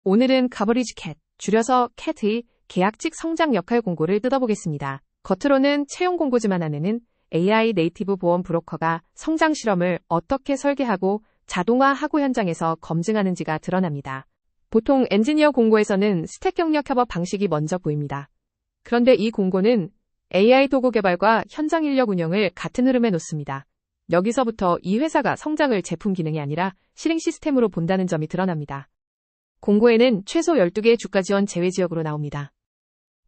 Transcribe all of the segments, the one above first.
오늘은 가버리지 캣, 줄여서 캣의 계약직 성장 역할 공고를 뜯어보겠습니다. 겉으로는 채용 공고지만 안에는 AI 네이티브 보험 브로커가 성장 실험을 어떻게 설계하고 자동화하고 현장에서 검증하는지가 드러납니다. 보통 엔지니어 공고에서는 스택 경력 협업 방식이 먼저 보입니다. 그런데 이 공고는 AI 도구 개발과 현장 인력 운영을 같은 흐름에 놓습니다. 여기서부터 이 회사가 성장을 제품 기능이 아니라 실행 시스템으로 본다는 점이 드러납니다. 공고에는 최소 12개의 주가 지원 제외 지역으로 나옵니다.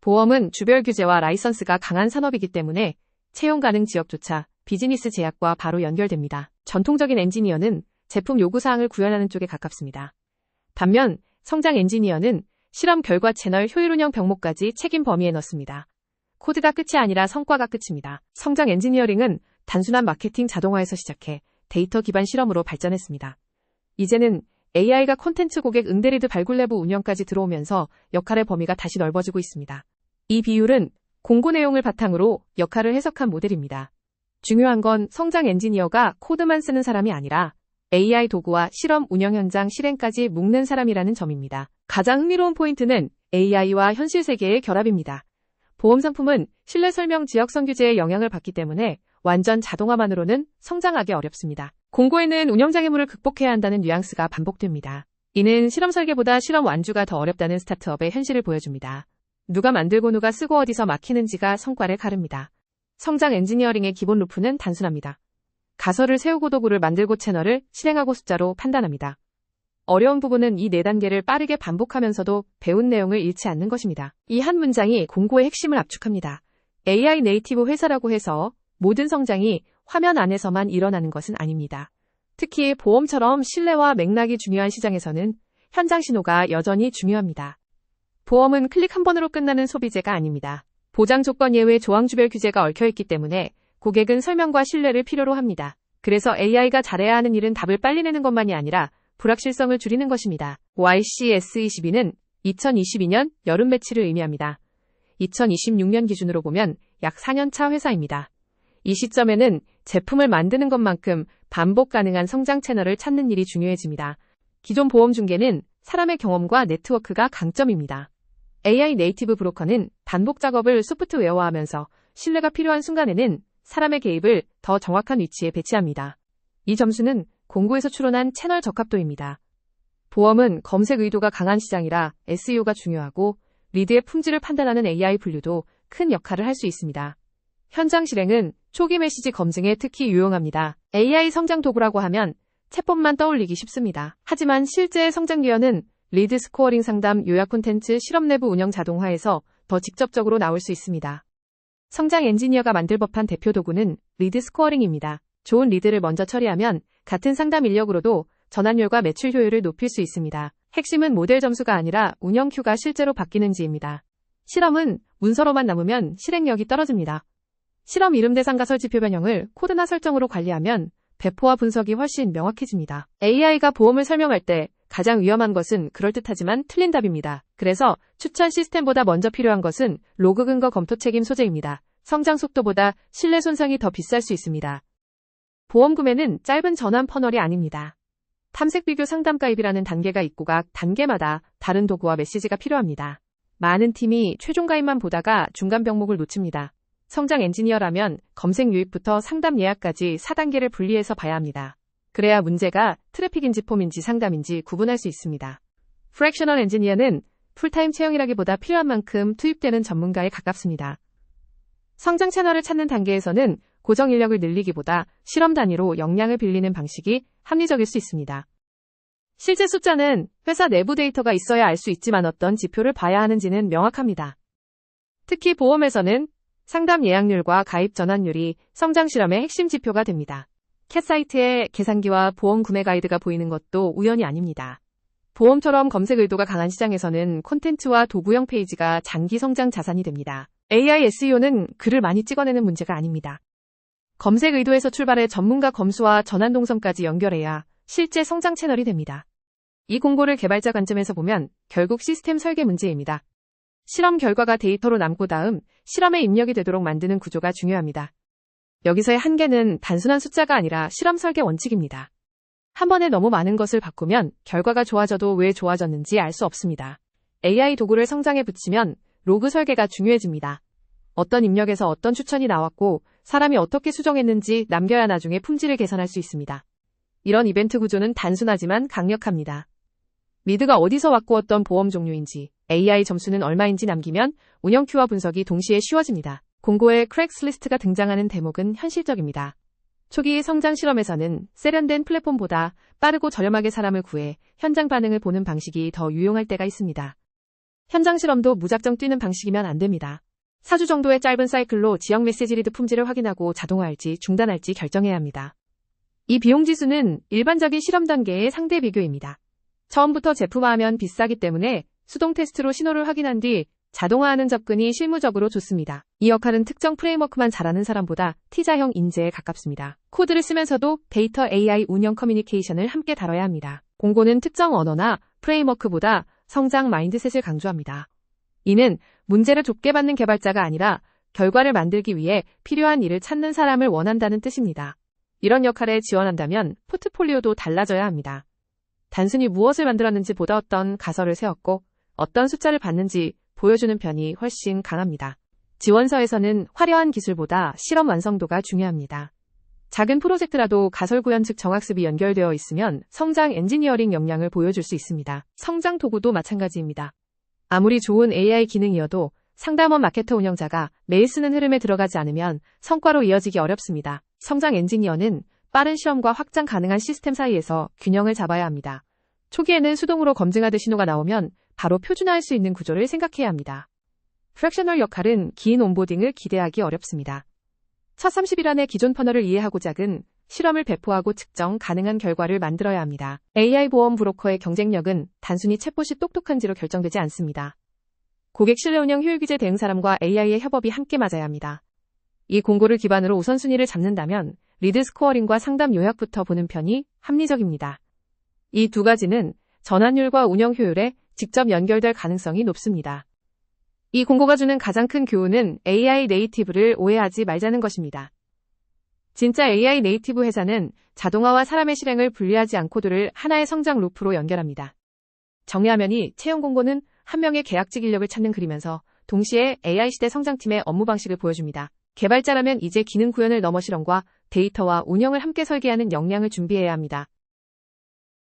보험은 주별 규제와 라이선스가 강한 산업이기 때문에 채용 가능 지역조차 비즈니스 제약과 바로 연결됩니다. 전통적인 엔지니어는 제품 요구사항을 구현하는 쪽에 가깝습니다. 반면 성장 엔지니어는 실험 결과 채널 효율 운영 병목까지 책임 범위에 넣습니다. 코드가 끝이 아니라 성과가 끝입니다. 성장 엔지니어링은 단순한 마케팅 자동화에서 시작해 데이터 기반 실험으로 발전했습니다. 이제는 AI가 콘텐츠 고객 응대리드 발굴 내부 운영까지 들어오면서 역할의 범위가 다시 넓어지고 있습니다. 이 비율은 공고 내용을 바탕으로 역할을 해석한 모델입니다. 중요한 건 성장 엔지니어가 코드만 쓰는 사람이 아니라 AI 도구와 실험 운영 현장 실행까지 묶는 사람이라는 점입니다. 가장 흥미로운 포인트는 AI와 현실 세계의 결합입니다. 보험 상품은 신뢰 설명 지역선 규제의 영향을 받기 때문에 완전 자동화만으로는 성장하기 어렵습니다. 공고에는 운영 장애물을 극복해야 한다는 뉘앙스가 반복됩니다. 이는 실험 설계보다 실험 완주가 더 어렵다는 스타트업의 현실을 보여줍니다. 누가 만들고 누가 쓰고 어디서 막히는지가 성과를 가릅니다. 성장 엔지니어링의 기본 루프는 단순합니다. 가설을 세우고 도구를 만들고 채널을 실행하고 숫자로 판단합니다. 어려운 부분은 이 4단계를 빠르게 반복하면서도 배운 내용을 잃지 않는 것입니다. 이 한 문장이 공고의 핵심을 압축합니다. AI 네이티브 회사라고 해서 모든 성장이 화면 안에서만 일어나는 것은 아닙니다. 특히 보험처럼 신뢰와 맥락이 중요한 시장에서는 현장 신호가 여전히 중요합니다. 보험은 클릭 한 번으로 끝나는 소비재가 아닙니다. 보장 조건 예외 조항주별 규제가 얽혀있기 때문에 고객은 설명과 신뢰를 필요로 합니다. 그래서 AI가 잘해야 하는 일은 답을 빨리 내는 것만이 아니라 불확실성을 줄이는 것입니다. YCS22는 2022년 여름 배치를 의미합니다. 2026년 기준으로 보면 약 4년차 회사입니다. 이 시점에는 제품을 만드는 것만큼 반복 가능한 성장 채널을 찾는 일이 중요해집니다. 기존 보험 중개는 사람의 경험과 네트워크가 강점입니다. AI 네이티브 브로커는 반복 작업을 소프트웨어화하면서 신뢰가 필요한 순간에는 사람의 개입을 더 정확한 위치에 배치합니다. 이 점수는 공고에서 추론한 채널 적합도입니다. 보험은 검색 의도가 강한 시장이라 SEO가 중요하고 리드의 품질을 판단하는 AI 분류도 큰 역할을 할 수 있습니다. 현장 실행은 초기 메시지 검증에 특히 유용합니다. AI 성장 도구라고 하면 챗봇만 떠올리기 쉽습니다. 하지만 실제 성장 기여는 리드 스코어링 상담, 요약 콘텐츠, 실험 내부 운영 자동화에서 더 직접적으로 나올 수 있습니다. 성장 엔지니어가 만들 법한 대표 도구는 리드 스코어링입니다. 좋은 리드를 먼저 처리하면 같은 상담 인력으로도 전환율과 매출 효율을 높일 수 있습니다. 핵심은 모델 점수가 아니라 운영 큐가 실제로 바뀌는지입니다. 실험은 문서로만 남으면 실행력이 떨어집니다. 실험 이름 대상과 설지표 변형을 코드나 설정으로 관리하면 배포와 분석이 훨씬 명확해집니다. AI가 보험을 설명할 때 가장 위험한 것은 그럴듯하지만 틀린 답입니다. 그래서 추천 시스템보다 먼저 필요한 것은 로그 근거 검토 책임 소재입니다. 성장 속도보다 신뢰 손상이 더 비쌀 수 있습니다. 보험 구매는 짧은 전환 퍼널이 아닙니다. 탐색 비교 상담 가입이라는 단계가 있고 각 단계마다 다른 도구와 메시지가 필요합니다. 많은 팀이 최종 가입만 보다가 중간 병목을 놓칩니다. 성장 엔지니어라면 검색 유입부터 상담 예약까지 4단계를 분리해서 봐야 합니다. 그래야 문제가 트래픽인지 폼인지 상담인지 구분할 수 있습니다. 프랙셔널 엔지니어는 풀타임 채용이라기보다 필요한 만큼 투입되는 전문가에 가깝습니다. 성장 채널을 찾는 단계에서는 고정 인력을 늘리기보다 실험 단위로 역량을 빌리는 방식이 합리적일 수 있습니다. 실제 숫자는 회사 내부 데이터가 있어야 알 수 있지만 어떤 지표를 봐야 하는지는 명확합니다. 특히 보험에서는 상담 예약률과 가입 전환율이 성장 실험의 핵심 지표가 됩니다. 캣 사이트에 계산기와 보험 구매 가이드가 보이는 것도 우연이 아닙니다. 보험처럼 검색 의도가 강한 시장에서는 콘텐츠와 도구형 페이지가 장기 성장 자산이 됩니다. AI SEO는 글을 많이 찍어내는 문제가 아닙니다. 검색 의도에서 출발해 전문가 검수와 전환 동선까지 연결해야 실제 성장 채널이 됩니다. 이 공고를 개발자 관점에서 보면 결국 시스템 설계 문제입니다. 실험 결과가 데이터로 남고 다음 실험에 입력이 되도록 만드는 구조가 중요합니다. 여기서의 한계는 단순한 숫자가 아니라 실험 설계 원칙입니다. 한 번에 너무 많은 것을 바꾸면 결과가 좋아져도 왜 좋아졌는지 알 수 없습니다. AI 도구를 성장에 붙이면 로그 설계가 중요해집니다. 어떤 입력에서 어떤 추천이 나왔고 사람이 어떻게 수정했는지 남겨야 나중에 품질을 개선할 수 있습니다. 이런 이벤트 구조는 단순하지만 강력합니다. 미드가 어디서 왔고 어떤 보험 종류인지, AI 점수는 얼마인지 남기면 운영 큐와 분석이 동시에 쉬워집니다. 공고에 크랙스리스트가 등장하는 대목은 현실적입니다. 초기 성장 실험에서는 세련된 플랫폼보다 빠르고 저렴하게 사람을 구해 현장 반응을 보는 방식이 더 유용할 때가 있습니다. 현장 실험도 무작정 뛰는 방식이면 안 됩니다. 4주 정도의 짧은 사이클로 지역 메시지 리드 품질을 확인하고 자동화할지 중단할지 결정해야 합니다. 이 비용 지수는 일반적인 실험 단계의 상대 비교입니다. 처음부터 제품화하면 비싸기 때문에 수동 테스트로 신호를 확인한 뒤 자동화하는 접근이 실무적으로 좋습니다. 이 역할은 특정 프레임워크만 잘하는 사람보다 T자형 인재에 가깝습니다. 코드를 쓰면서도 데이터 AI 운영 커뮤니케이션을 함께 다뤄야 합니다. 공고는 특정 언어나 프레임워크보다 성장 마인드셋을 강조합니다. 이는 문제를 좁게 받는 개발자가 아니라 결과를 만들기 위해 필요한 일을 찾는 사람을 원한다는 뜻입니다. 이런 역할에 지원한다면 포트폴리오도 달라져야 합니다. 단순히 무엇을 만들었는지 보다 어떤 가설을 세웠고 어떤 숫자를 받는지 보여주는 편이 훨씬 강합니다. 지원서에서는 화려한 기술보다 실험 완성도가 중요합니다. 작은 프로젝트라도 가설 구현 즉 정학습이 연결되어 있으면 성장 엔지니어링 역량을 보여줄 수 있습니다. 성장 도구도 마찬가지입니다. 아무리 좋은 AI 기능이어도 상담원 마케터 운영자가 매일 쓰는 흐름에 들어가지 않으면 성과로 이어지기 어렵습니다. 성장 엔지니어는 빠른 실험과 확장 가능한 시스템 사이에서 균형을 잡아야 합니다. 초기에는 수동으로 검증하듯 신호가 나오면 바로 표준화할 수 있는 구조를 생각해야 합니다. 프랙셔널 역할은 긴 온보딩을 기대하기 어렵습니다. 첫 30일 안에 기존 퍼널을 이해하고 작은 실험을 배포하고 측정 가능한 결과를 만들어야 합니다. AI 보험 브로커의 경쟁력은 단순히 챗봇이 똑똑한지로 결정되지 않습니다. 고객 신뢰 운영 효율 규제 대응 사람과 AI의 협업이 함께 맞아야 합니다. 이 공고를 기반으로 우선순위를 잡는다면 리드 스코어링과 상담 요약부터 보는 편이 합리적입니다. 이 두 가지는 전환율과 운영 효율에 직접 연결될 가능성이 높습니다. 이 공고가 주는 가장 큰 교훈은 AI 네이티브를 오해하지 말자는 것입니다. 진짜 AI 네이티브 회사는 자동화와 사람의 실행을 분리하지 않고들을 하나의 성장 루프로 연결합니다. 정리하면 이 채용 공고는 한 명의 계약직 인력을 찾는 그리면서 동시에 AI 시대 성장팀의 업무 방식을 보여줍니다. 개발자라면 이제 기능 구현을 넘어 실험과 데이터와 운영을 함께 설계하는 역량을 준비해야 합니다.